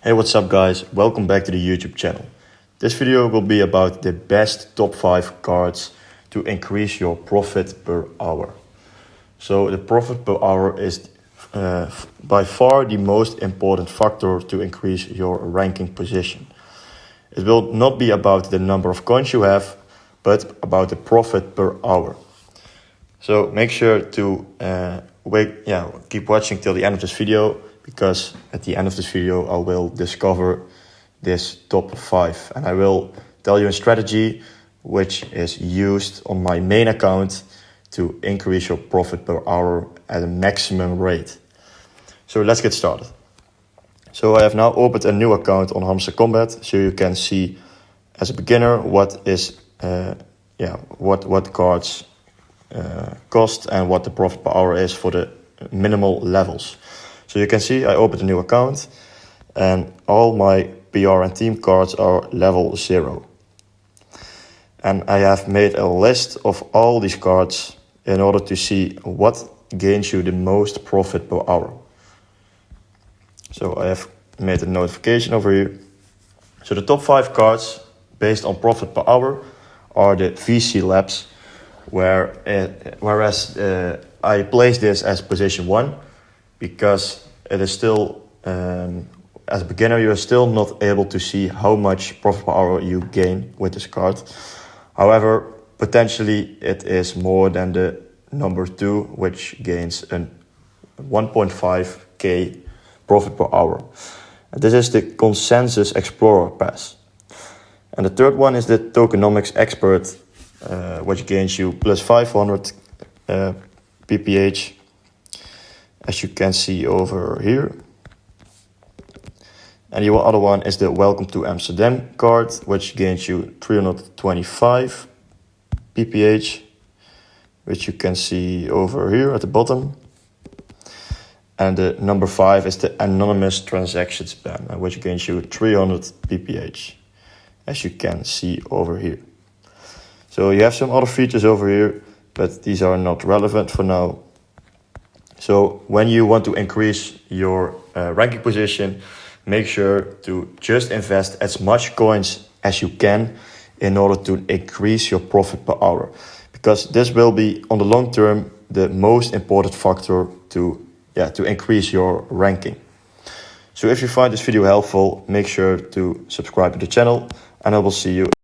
Hey, what's up guys? Welcome back to the YouTube channel. This video will be about the best top 5 cards to increase your profit per hour. So the profit per hour is by far the most important factor to increase your ranking position. It will not be about the number of coins you have, but about the profit per hour. So make sure to keep watching till the end of this video, because at the end of this video I will discover this top 5 and I will tell you a strategy which is used on my main account to increase your profit per hour at a maximum rate. So let's get started. So I have now opened a new account on Hamster Kombat, so you can see as a beginner what cards cost and what the profit per hour is for the minimal levels. So you can see I opened a new account and all my PR and team cards are level 0. And I have made a list of all these cards in order to see what gains you the most profit per hour. So I have made a notification over here. So the top 5 cards based on profit per hour are the VC Labs, whereas I place this as position 1 because it is still, as a beginner, you are still not able to see how much profit per hour you gain with this card. However, potentially it is more than the number 2, which gains a 1.5k profit per hour. And this is the Consensus Explorer Pass. And the third one is the Tokenomics Expert, which gains you plus 500 pph, as you can see over here. And the other one is the Welcome to Amsterdam card, which gains you 325 pph, which you can see over here at the bottom. And the number 5 is the Anonymous Transactions ban, which gains you 300 pph, as you can see over here. So you have some other features over here, but these are not relevant for now. So when you want to increase your ranking position, make sure to just invest as much coins as you can in order to increase your profit per hour, because this will be on the long term the most important factor to increase your ranking. So if you find this video helpful, make sure to subscribe to the channel, and I will see you